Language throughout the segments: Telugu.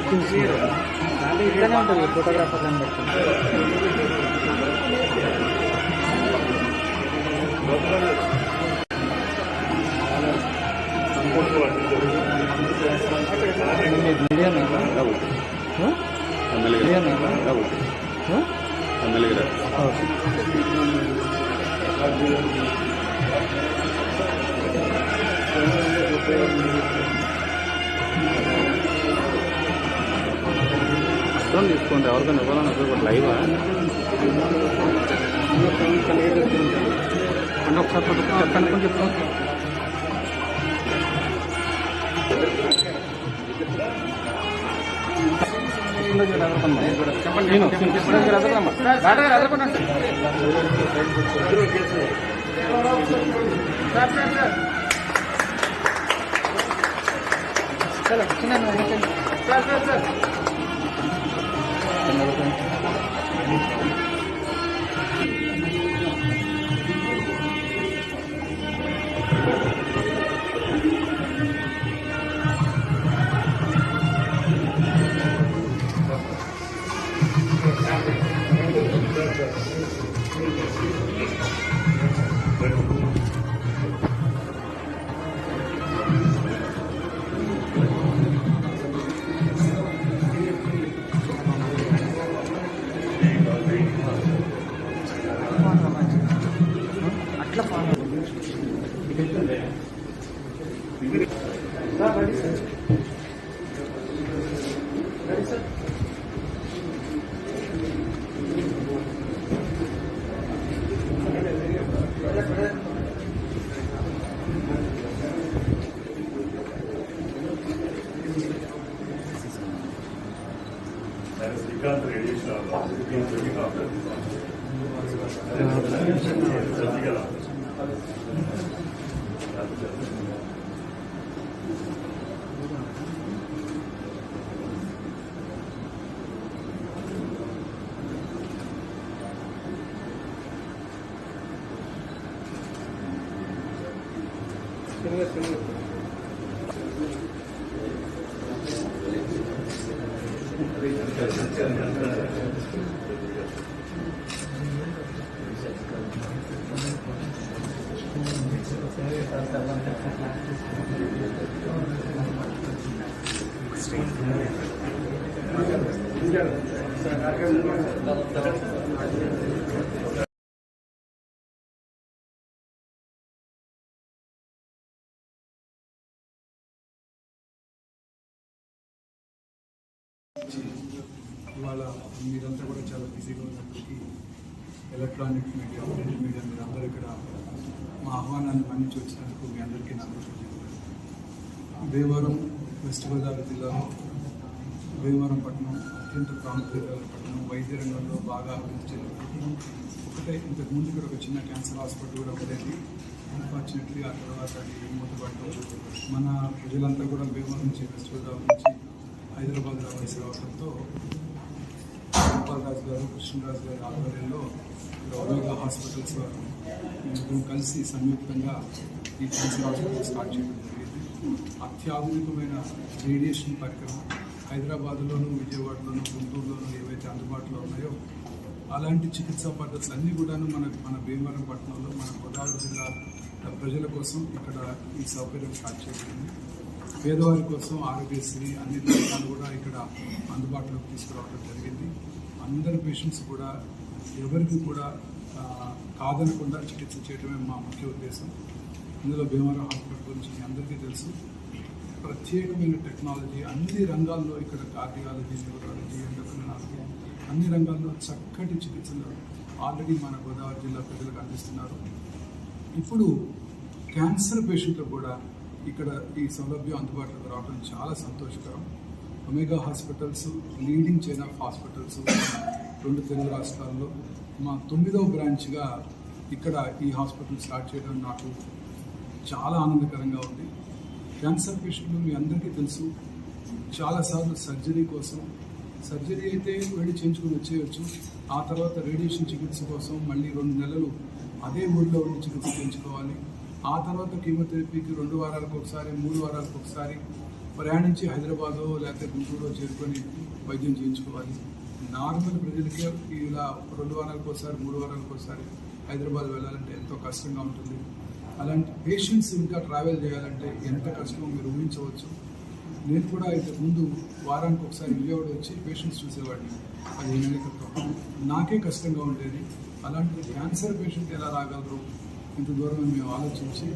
ఇక్కడనే ఉంటుంది ఫోటోగ్రాఫర్లను పెట్టుకుంటే. అర్థం తీసుకోండి, ఎవరికైనా ఇవ్వాలని ఉపయోగపడి లైవా అంటే ఒకసారి చెప్పండి కొంచెం చెప్తాం. ఇవాళ మీరంతా కూడా చాలా బిజీగా ఉన్నప్పటికీ ఎలక్ట్రానిక్ మీడియా, ప్రింట్ మీడియా మీరందరూ ఇక్కడ మా ఆహ్వానాన్ని మన్నించి వచ్చినందుకు మీ అందరికీ నా కృతజ్ఞతలు. భీమవరం వెస్ట్ గోదావరి జిల్లాలో భీమవరం పట్టణం అత్యంత ప్రాముఖ్యత పట్టణం, వైద్య రంగంలో బాగా అభివృద్ధి చెందింది. ఒకటే ఇంతకుముందు ఇక్కడ ఒక చిన్న క్యాన్సర్ హాస్పిటల్ కూడా ఉండేది. అన్ఫార్చునేట్లీ ఆ తర్వాత మూతపడటం మన ప్రజలంతా కూడా భీమవరం నుంచి వెస్ట్ గోదావరి నుంచి హైదరాబాద్ రావాల్సి రావడంతో గోపాల్ రాజు గారు, కృష్ణరాజు గారి ఆధ్వర్యంలో ఒమేగా హాస్పిటల్స్ వారు మేము కలిసి సంయుక్తంగా ఈ క్యాన్సర్ హాస్పిటల్ స్టార్ట్ చేయడం జరిగింది. అత్యాధునికమైన రేడియేషన్ పరికరం హైదరాబాద్లోను, విజయవాడలోను, గుంటూరులోను ఏవైతే అందుబాటులో ఉన్నాయో అలాంటి చికిత్సా పద్ధతులు అన్నీ కూడాను మన భీమవరం పట్టణంలో మన గోదావరి జిల్లా ప్రజల కోసం ఇక్కడ ఈ సౌకర్యం స్టార్ట్ చేయబడింది. పేదవారి కోసం ఆరోగ్యశ్రీ అన్ని పథకాలు కూడా ఇక్కడ అందుబాటులోకి తీసుకురావడం జరిగింది. అందరి పేషెంట్స్ కూడా ఎవరికి కూడా కాదనకుండా చికిత్స చేయడమే మా ముఖ్య ఉద్దేశం. ఇందులో భీమవరం హాస్పిటల్ గురించి మీ అందరికీ తెలుసు. ప్రత్యేకమైన టెక్నాలజీ అన్ని రంగాల్లో ఇక్కడ కార్డియాలజీ, న్యూరాలజీ, ఎండోక్రినాలజీ అన్ని రంగాల్లో చక్కటి చికిత్సలు ఆల్రెడీ మన గోదావరి జిల్లా ప్రజలకు అందిస్తున్నారు. ఇప్పుడు క్యాన్సర్ పేషెంట్లకు కూడా ఇక్కడ ఈ సౌలభ్యం అందుబాటులోకి రావడం చాలా సంతోషకరం. Omega hospitals leading chain of hospitals 2 Telugu రాష్ట్రాల్లో మా 9వ బ్రాంచ్గా ఇక్కడ ఈ హాస్పిటల్ స్టార్ట్ చేయడం నాకు చాలా ఆనందకరంగా ఉంది. క్యాన్సర్ పేషెంట్లు మీ అందరికీ తెలుసు, చాలాసార్లు సర్జరీ కోసం, సర్జరీ అయితే వెళ్ళి చేయించుకుని వచ్చేయచ్చు. ఆ తర్వాత రేడియేషన్ చికిత్స కోసం మళ్ళీ 2 నెలలు అదే ఊళ్ళో ఉండి చికిత్స చేయించుకోవాలి. ఆ తర్వాత కీమోథెరపీకి 2 వారాలకు ఒకసారి, 3 వారాలకు ఒకసారి ప్రయాణించి హైదరాబాదో లేకపోతే గుంటూరులో చేరుకొని వైద్యం చేయించుకోవాలి. నార్మల్ ప్రజలకి ఇలా 2 వారాలకు ఒకసారి 3 వారాలకు ఒకసారి హైదరాబాద్ వెళ్ళాలంటే ఎంతో కష్టంగా ఉంటుంది. అలాంటి పేషెంట్స్ ఇంకా ట్రావెల్ చేయాలంటే ఎంత కష్టమో మీరు ఊహించవచ్చు. నేను కూడా ఇంతకుముందు వారానికి ఒకసారి విజయవాడ వచ్చి పేషెంట్స్ చూసేవాడిని. 15 ఏళ్ళ క్రితం నాకే కష్టంగా ఉండేది. అలాంటి క్యాన్సర్ పేషెంట్ ఎలా రాగలరు ఇంత దూరం మేము ఆలోచించి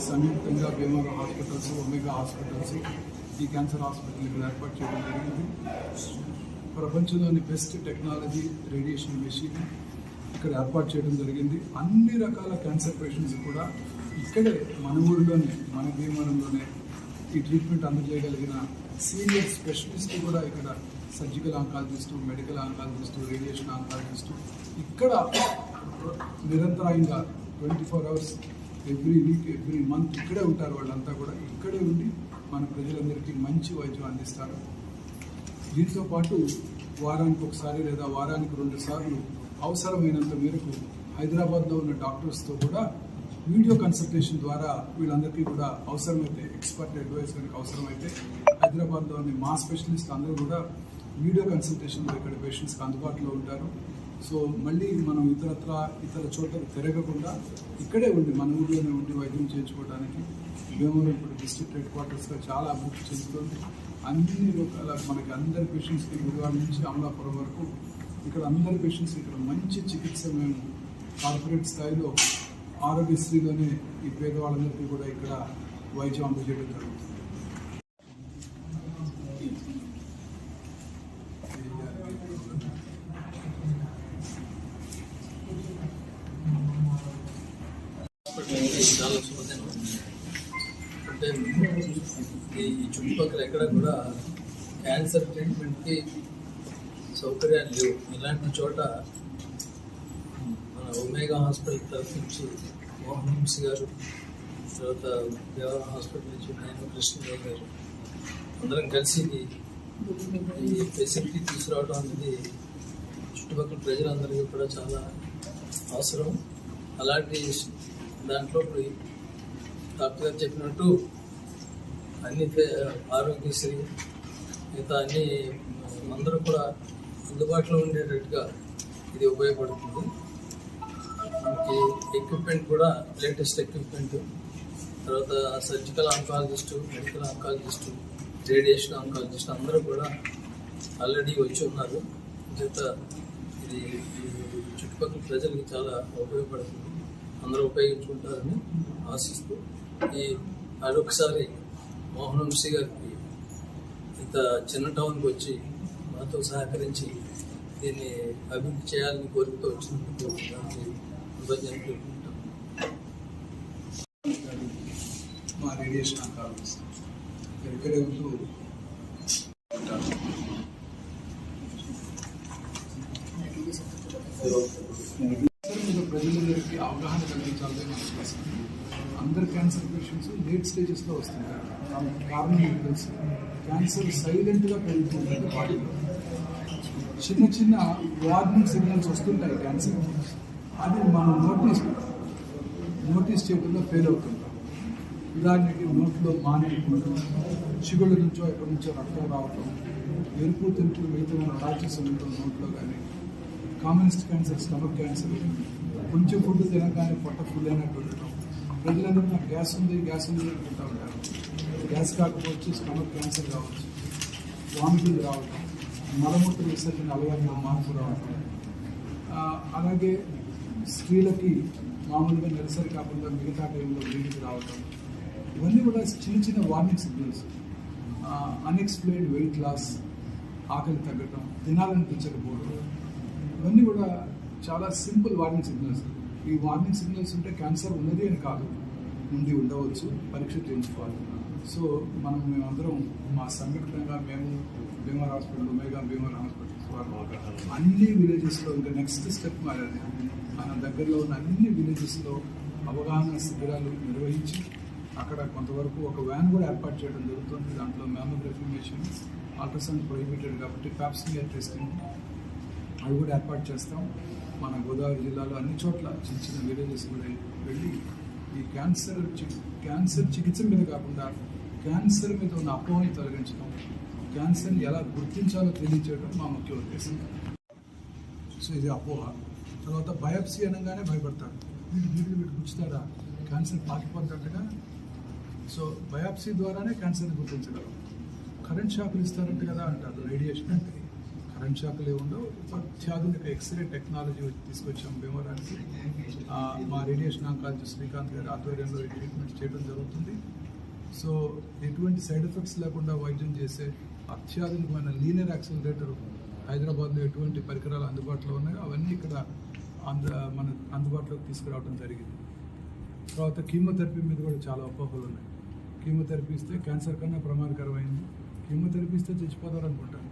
సంయుక్తంగా భీమవరం హాస్పిటల్స్, ఒమేగా హాస్పిటల్స్, ఈ క్యాన్సర్ హాస్పిటల్ ఇక్కడ ఏర్పాటు చేయడం జరిగింది. ప్రపంచంలోని బెస్ట్ టెక్నాలజీ రేడియేషన్ మెషిన్ ఇక్కడ ఏర్పాటు చేయడం జరిగింది. అన్ని రకాల క్యాన్సర్ పేషెంట్స్ కూడా ఇక్కడే మన ఊరిలోనే, మన భీమవరంలోనే ఈ ట్రీట్మెంట్ అందజేయగలిగిన సీనియర్ స్పెషలిస్ట్ కూడా ఇక్కడ surgical oncologist, medical oncologist, radiation oncologist ఇక్కడ నిరంతరాయంగా 24 hours every week, every month ఇక్కడే ఉంటారు. వాళ్ళంతా కూడా ఇక్కడే ఉండి మన ప్రజలందరికీ మంచి వైద్యం అందిస్తారు. దీంతో పాటు వారానికి ఒకసారి లేదా వారానికి 2 సార్లు అవసరమైనంత మేరకు హైదరాబాద్లో ఉన్న డాక్టర్స్తో కూడా వీడియో కన్సల్టేషన్ ద్వారా వీళ్ళందరికీ కూడా అవసరమైతే ఎక్స్పర్ట్ అడ్వైస్ కనుక అవసరమైతే హైదరాబాద్లోని మా స్పెషలిస్ట్ అందరూ కూడా వీడియో కన్సల్టేషన్లో ఇక్కడ పేషెంట్స్కి అందుబాటులో ఉంటారు. సో మళ్ళీ మనం ఇతర చోట్లకు తిరగకుండా ఇక్కడే ఉండి మన ఊళ్ళోనే ఉండి వైద్యం చేయించుకోవడానికి భీమవరం ఇప్పుడు డిస్ట్రిక్ట్ హెడ్ క్వార్టర్స్గా చాలా అభివృద్ధి చెందుతుంది. అన్ని రకాల మనకి అందరి పేషెంట్స్కి గుడివాడ నుంచి అమలాపురం వరకు ఇక్కడ అందరి పేషెంట్స్కి ఇక్కడ మంచి చికిత్స మేము కార్పొరేట్ స్థాయిలో ఆరోగ్యశ్రీలోనే ఈ పేదవాళ్ళందరికీ కూడా ఇక్కడ వైద్యం అందజేయడం జరుగుతుంది. చాలా శుభదినం. అంటే ఈ చుట్టుపక్కల ఎక్కడ కూడా క్యాన్సర్ ట్రీట్మెంట్కి సౌకర్యాలు లేవు. ఇలాంటి చోట మన ఒమేగా హాస్పిటల్ తరఫు నుంచి మోహన్ వంశీ గారు, తర్వాత దేవర హాస్పిటల్ నుంచి నేను కృష్ణదేవ్ గారు అందరం కలిసి ఈ ఫెసిలిటీ తీసుకురావడం అనేది చుట్టుపక్కల ప్రజలందరికీ కూడా చాలా అవసరం. అలాంటి దాంట్లో డాక్టర్ గారు చెప్పినట్టు అన్ని ఆరోగ్యశ్రీ మిగతా అన్ని అందరూ కూడా అందుబాటులో ఉండేటట్టుగా ఇది ఉపయోగపడుతుంది. మనకి ఎక్విప్మెంట్ కూడా లేటెస్ట్ ఎక్విప్మెంట్, తర్వాత surgical oncologist, medical oncologist, radiation oncologist అందరూ కూడా ఆల్రెడీ వచ్చి ఉన్నారు. చేత ఇది చుట్టుపక్కల ప్రజలకి చాలా ఉపయోగపడుతుంది. అందరూ ఉపయోగించుకుంటారని ఆశిస్తూ అదొకసారి మోహన్ వంశీ గారికి ఇంత చిన్న టౌన్కి వచ్చి మాతో సహకరించి దీన్ని అభివృద్ధి చేయాలని కోరికతో వచ్చినందుకు కృతజ్ఞతలు తెలుపుకుంటాం. మా రేడియేషన్ ఆంకాలజిస్ట్ ఇక్కడే ఉంటూ ప్రజలందరికీ అవగాహన కలిగించాలని మనం చేస్తాం. అందరు క్యాన్సర్ పేషెంట్స్ లేట్ స్టేజెస్లో వస్తుంటారు. కారణం మీకు తెలుసు, క్యాన్సర్ సైలెంట్గా పెరుగుతుంటుంది బాడీలో. చిన్న చిన్న వార్నింగ్ సిగ్నల్స్ వస్తుంటాయి క్యాన్సర్. అది మనం నోటీస్ చేయడంలో ఫెయిల్ అవుతుంటాం. ఉదాహరణకి నోట్లో మానేయకుండా, చిగుళ్ళ నుంచో ఎక్కడి నుంచో రక్తం రావటం, ఎరుపు తెలుపు మిగతా టార్చెస్ ఉండటం నోట్లో. కానీ కామనెస్ట్ క్యాన్సర్ స్టమక్ క్యాన్సర్, కొంచెం ఫుడ్ తినగానే పొట్ట ఫుల్ అయినట్టు ఉండటం. ప్రజలందరూ నాకు గ్యాస్ ఉంది అనుకుంటూ ఉంటారు. గ్యాస్ కాకపోవచ్చు, స్టమక్ క్యాన్సర్ కావచ్చు, వామిటింగ్ రావటం, మలమూత్ర విసర్జన అలవాటులో మార్పు రావటం. అలాగే స్త్రీలకి మామూలుగా నెలసరి కాకుండా మిగతా టైంలో బ్లీడింగ్ రావటం. ఇవన్నీ కూడా చిన్న చిన్న warning signals. Unexplained weight loss, ఆకలి తగ్గటం, తినాలనిపించకపోవడం, ఇవన్నీ కూడా చాలా సింపుల్ వార్నింగ్ సిగ్నల్స్. ఈ వార్నింగ్ సిగ్నల్స్ ఉంటే క్యాన్సర్ ఉన్నది అని కాదు, ఉండి ఉండవచ్చు, పరీక్ష చేయించుకోవాలి. సో మేమందరం మా సంఘటనగా మేము Bhimavaram hospital, omega Bhimavaram hospitals వారు అన్ని విలేజెస్లో ఇంకా నెక్స్ట్ స్టెప్ మారేది. మన దగ్గరలో ఉన్న అన్ని విలేజెస్లో అవగాహన శిబిరాలు నిర్వహించి అక్కడ కొంతవరకు ఒక వ్యాన్ కూడా ఏర్పాటు చేయడం జరుగుతుంది. దాంట్లో మ్యామోగ్రఫీ మెషిన్, అల్ట్రాసౌండ్ ప్రొహిబిటెడ్ కాబట్టి ప్యాప్స్మియర్ టెస్టింగ్ అవి కూడా ఏర్పాటు చేస్తాం. మన గోదావరి జిల్లాలో అన్ని చోట్ల చిన్న చిన్న విలేజెస్ కూడా వెళ్ళి ఈ క్యాన్సర్ చికిత్స మీద కాకుండా క్యాన్సర్ మీద ఉన్న అపోహని తొలగించడం, క్యాన్సర్ని ఎలా గుర్తించాలో తెలియచేయడం మా ముఖ్య ఉద్దేశం. సో ఇది అపోహ. తర్వాత బయాప్సీ అనగానే భయపడతారు, వీటి గుర్చుతారా, క్యాన్సర్ పాకిపోతున్నట్టుగా. సో బయాప్సీ ద్వారానే క్యాన్సర్ని గుర్తించగలం. కరెంట్ షాకులు ఇస్తారంట కదా అంటారు, రేడియేషన్ అంటే. కరెంట్ షాకులు ఏముండవు, అత్యాధునిక ఎక్స్రే టెక్నాలజీ తీసుకొచ్చాం భీమవరానికి. మా రేడియేషన్ ఆంకాలజిస్ట్ శ్రీకాంత్ గారి ఆధ్వర్యంలో ఈ ట్రీట్మెంట్ చేయడం జరుగుతుంది. సో ఎటువంటి సైడ్ ఎఫెక్ట్స్ లేకుండా వైద్యం చేసే అత్యాధునికమైన లీనియర్ యాక్సిలరేటర్ హైదరాబాద్లో ఎటువంటి పరికరాలు అందుబాటులో ఉన్నాయో అవన్నీ ఇక్కడ మన అందుబాటులోకి తీసుకురావడం జరిగింది. తర్వాత కీమోథెరపీ మీద కూడా చాలా అపోహలు ఉన్నాయి. కీమోథెరపీ ఇస్తే క్యాన్సర్ కన్నా ప్రమాదకరమైంది, కీమోథెరపీ ఇస్తే చచ్చిపోతారు అనుకుంటారు.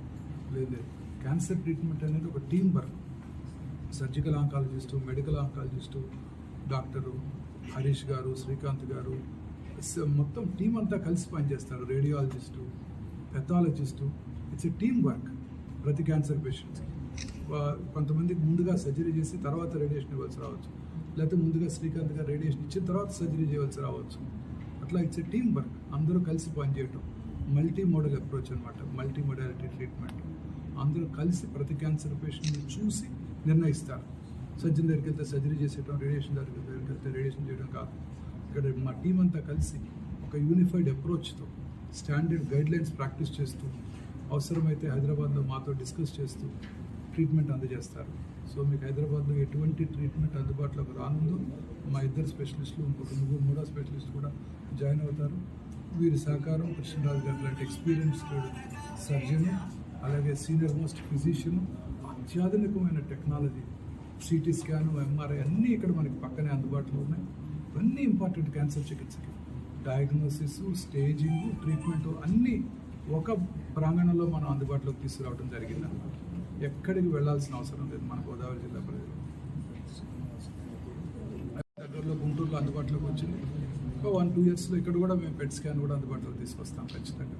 లేదు, క్యాన్సర్ ట్రీట్మెంట్ అనేది ఒక team work. Surgical oncologist, medical oncologist, doctor Harish garu, Srikanth garu, మొత్తం టీం అంతా కలిసి పనిచేస్తారు. Radiologist, pathologist, it's a team work. ప్రతి క్యాన్సర్ పేషెంట్స్కి కొంతమందికి ముందుగా సర్జరీ చేసి తర్వాత రేడియేషన్ ఇవ్వాల్సి రావచ్చు, లేకపోతే ముందుగా శ్రీకాంత్ గారు రేడియేషన్ ఇచ్చిన తర్వాత సర్జరీ చేయవలసి రావచ్చు. అట్లా ఇట్స్ ఎ టీమ్ వర్క్, అందరూ కలిసి పనిచేయటం. మల్టీ మోడల్ అప్రోచ్ అనమాట, మల్టీ మోడాలిటీ ట్రీట్మెంట్. అందరూ కలిసి ప్రతి క్యాన్సర్ పేషెంట్ని చూసి నిర్ణయిస్తారు. సర్జన్ దగ్గరికి వెళ్తే సర్జరీ చేసేయడం, రేడియేషన్ దగ్గరికి వెళ్తే రేడియేషన్ చేయడం కాదు. ఇక్కడ మా టీం అంతా కలిసి ఒక యూనిఫైడ్ అప్రోచ్తో స్టాండర్డ్ గైడ్లైన్స్ ప్రాక్టీస్ చేస్తూ, అవసరమైతే హైదరాబాద్లో మాతో డిస్కస్ చేస్తూ ట్రీట్మెంట్ అందజేస్తారు. సో మీకు హైదరాబాద్లో ఎటువంటి ట్రీట్మెంట్ అందుబాటులోకి రానుందో మా ఇద్దరు స్పెషలిస్టులు, ఇంకొక మూడో స్పెషలిస్ట్ కూడా జాయిన్ అవుతారు. వీరి సహకారం కృష్ణరాజు గారు లాంటి ఎక్స్పీరియన్స్డ్ సర్జన్, అలాగే సీనియర్ మోస్ట్ ఫిజిషియన్, అత్యాధునికమైన టెక్నాలజీ, సిటీ స్కాను, ఎంఆర్ఐ అన్నీ ఇక్కడ మనకి పక్కనే అందుబాటులో ఉన్నాయి. ఇవన్నీ ఇంపార్టెంట్ క్యాన్సర్ చికిత్సకి. డయాగ్నోసిస్, స్టేజింగ్, ట్రీట్మెంట్ అన్నీ ఒక ప్రాంగణంలో మనం అందుబాటులోకి తీసుకురావడం జరిగిందన్నమాట. ఎక్కడికి వెళ్లాల్సిన అవసరం లేదు మన గోదావరి జిల్లా ప్రజలు. దగ్గరలో గుంటూరులో అందుబాటులోకి వచ్చింది. ఒక 1-2 ఇయర్స్లో ఇక్కడ కూడా మేము పెట్ స్కాన్ కూడా అందుబాటులోకి తీసుకొస్తాం ఖచ్చితంగా.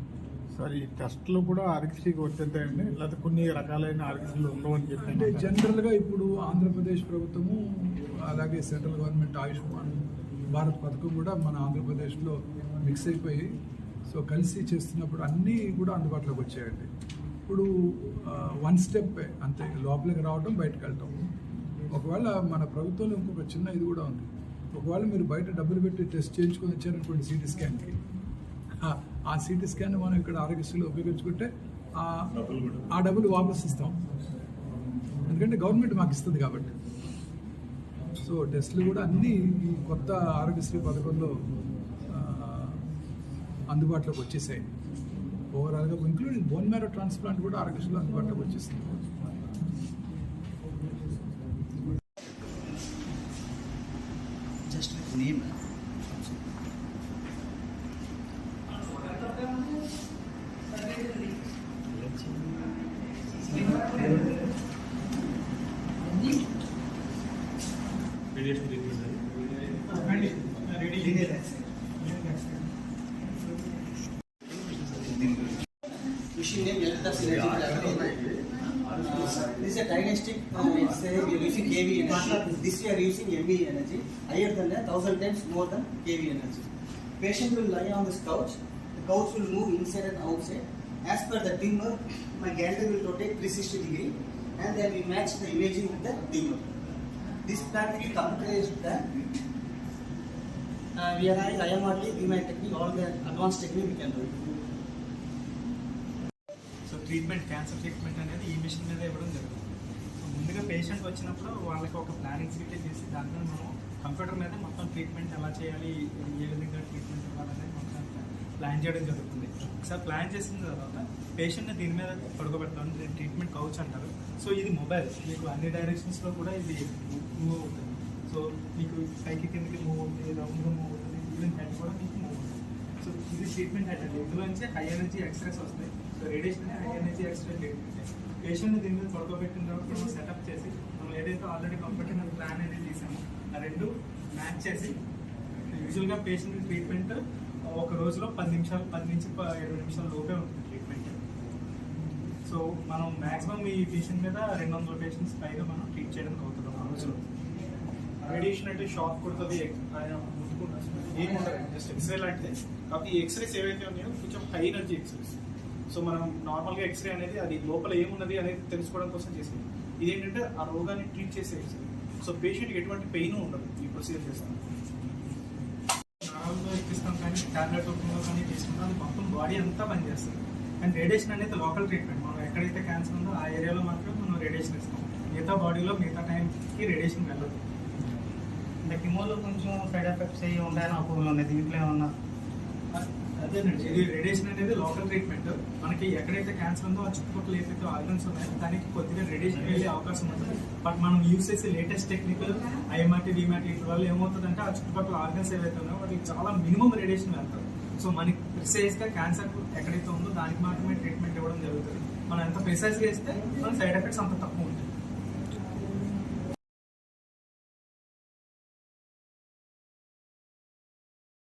సార్ ఈ టెస్టులు కూడా ఆరోగ్యశ్రీకి వర్తిస్తాయండి, లేకపోతే కొన్ని రకాలైన ఆరోగ్యశ్రీలు ఉండవని చెప్పి? అంటే జనరల్గా ఇప్పుడు ఆంధ్రప్రదేశ్ ప్రభుత్వము, అలాగే సెంట్రల్ గవర్నమెంట్ ఆయుష్మాన్ భారత్ పథకం కూడా మన ఆంధ్రప్రదేశ్లో మిక్స్ అయిపోయి, సో కలిసి చేస్తున్నప్పుడు అన్నీ కూడా అందుబాటులోకి వచ్చాయండి. ఇప్పుడు 1 స్టెప్ అంతే, లోపలికి రావడం, బయటకు వెళ్ళటం. ఒకవేళ మన ప్రభుత్వంలో ఇంకొక చిన్న ఇది కూడా ఉంది. ఒకవేళ మీరు బయట డబ్బులు పెట్టి టెస్ట్ చేయించుకొని వచ్చారనుకోండి సిటీ స్కాన్కి, ఆ సిటీ స్కాన్ మనం ఇక్కడ ఆరోగ్యశ్రీలో ఉపయోగించుకుంటే ఆ డబ్బులు వాపస్ ఇస్తాం, ఎందుకంటే గవర్నమెంట్ మాకు ఇస్తుంది కాబట్టి. సో టెస్టులు కూడా అన్నీ ఈ కొత్త ఆరోగ్యశ్రీ పథకంలో అందుబాటులోకి వచ్చేసాయి. ఓవరాల్గా ఇంక్లూడింగ్ బోన్ మ్యారో ట్రాన్స్ప్లాంట్ కూడా ఆరోగ్యశ్రీలో అందుబాటులోకి వచ్చేసింది. Just name machine name Yalita Synergy Laboratory. This is a diagnostic. It's we are using kV energy. This we are using MV energy, higher than that, 1000 times more than kV energy. Patient will lie on this couch. The couch will move inside and outside. As per the dimmer, my gander will rotate 360 degree, and then we match the imaging with the dimmer. This plant will computerized that. We are having IMRT, BMI technique, all the advanced technique we can do. So treatment, cancer treatment అనేది ఈ మిషన్ మీద ఇవ్వడం జరుగుతుంది. సో ముందుగా పేషెంట్ వచ్చినప్పుడు వాళ్ళకి ఒక ప్లానింగ్ షీట్ చేసి దాంట్లో మనం కంప్యూటర్ మీద మొత్తం ట్రీట్మెంట్ ఎలా చేయాలి, ఏ విధంగా ట్రీట్మెంట్ ఇవ్వాలనేది మొత్తం ప్లాన్ చేయడం జరుగుతుంది. ఒకసారి ప్లాన్ చేసిన తర్వాత పేషెంట్ని దీని మీద పడుకోబెడతాం, దీన్ని ట్రీట్మెంట్ కౌచ్ అంటారు. సో ఇది మొబైల్, మీకు అన్ని డైరెక్షన్స్లో కూడా ఇది మూవ్ అవుతుంది. సో మీకు పైకి కిందకి మూవ్ అవుతుంది, రౌండ్గా మూవ్ అవుతుంది, ఈవెన్ హెడ్ కూడా మీకు మూవ్ అవుతుంది. సో ఇది ట్రీట్మెంట్ హెడ్ అండి. ఇందులో నుంచి హై ఎనర్జీ ఎక్స్రేస్ వస్తాయి. So radiation high energy x ray treatment. పేషెంట్ని దీని మీద పడుకోబెట్టిన తర్వాత మనం సెటప్ చేసి మనం ఏదైతే ఆల్రెడీ కంప్యూటర్ ప్లాన్ అనేది తీసామో ఆ రెండు మ్యాచ్ చేసి యూజువల్గా పేషెంట్ ట్రీట్మెంట్ ఒక రోజులో 10 నుంచి 20 నిమిషాల లోపే ఉంటుంది ట్రీట్మెంట్. సో మనం మ్యాక్సిమం ఈ పేషెంట్ మీద 200 పేషెంట్స్ పైగా మనం ట్రీట్ చేయడానికి అవుతుంది ఒక రోజులో. రేడియేషన్ అంటే షాక్ కొడుతుంది, ఏమి ఉండదు, జస్ట్ ఎక్స్రే లాంటిదే. కాబట్టి ఈ ఎక్స్రేస్ ఏవైతే ఉన్నాయో కొంచెం హై ఎనర్జీ ఎక్స్రేస్. సో మనం నార్మల్గా ఎక్స్రే అనేది అది లోపల ఏమున్నది అనేది తెలుసుకోవడం కోసం చేసేది. ఇదేంటంటే ఆ రోగాన్ని ట్రీట్ చేసే ఎక్స్రే. సో పేషెంట్కి ఎటువంటి పెయిన్ ఉండదు ఈ ప్రొసీజర్ చేస్తాం. నార్మల్గా ఎక్కిస్తాం కానీ టాబ్లెట్ రూపంలో కానీ తీసుకుంటాం, అది మొత్తం బాడీ అంతా పనిచేస్తుంది. అండ్ రేడియేషన్ అనేది లోకల్ ట్రీట్మెంట్. మనం ఎక్కడైతే క్యాన్సర్ ఉందో ఆ ఏరియాలో మాత్రమే మనం రేడియేషన్ ఇస్తాం. మిగతా బాడీలో మిగతా టైంకి రేడియేషన్ వెళ్ళదు. అంటే కిమోలో కొంచెం సైడ్ ఎఫెక్ట్స్ అయ్యి ఉంటాయని అపోహలు ఉన్నాయి, దీంట్లో ఏమన్నా? అదేనండి, ఇది రేడియేషన్ అనేది లోకల్ ట్రీట్మెంట్. మనకి ఎక్కడైతే క్యాన్సర్ ఉందో ఆ చుట్టుపక్కల ఏదైతే ఆర్గన్స్ ఉన్నాయో దానికి కొద్దిగా రేడియేషన్ వెళ్ళే అవకాశం ఉంటుంది. బట్ మనం యూజ్ చేసే లేటెస్ట్ టెక్నిక్ ఐఎంఆర్టీ డిమార్టీ వీటి వల్ల ఏమవుతుందంటే ఆ చుట్టుపక్కల ఆర్గన్స్ ఏవైతే ఉన్నాయో వాటికి చాలా మినిమం రేడియేషన్ వెళ్తారు. సో మనకి ప్రిసైజ్గా క్యాన్సర్ ఎక్కడైతే ఉందో దానికి మాత్రమే ట్రీట్మెంట్ ఇవ్వడం జరుగుతుంది. మనం ఎంత ప్రిసైజ్గా ఇస్తే మన సైడ్ ఎఫెక్ట్స్ అంత తక్కువ ఉంటాయి.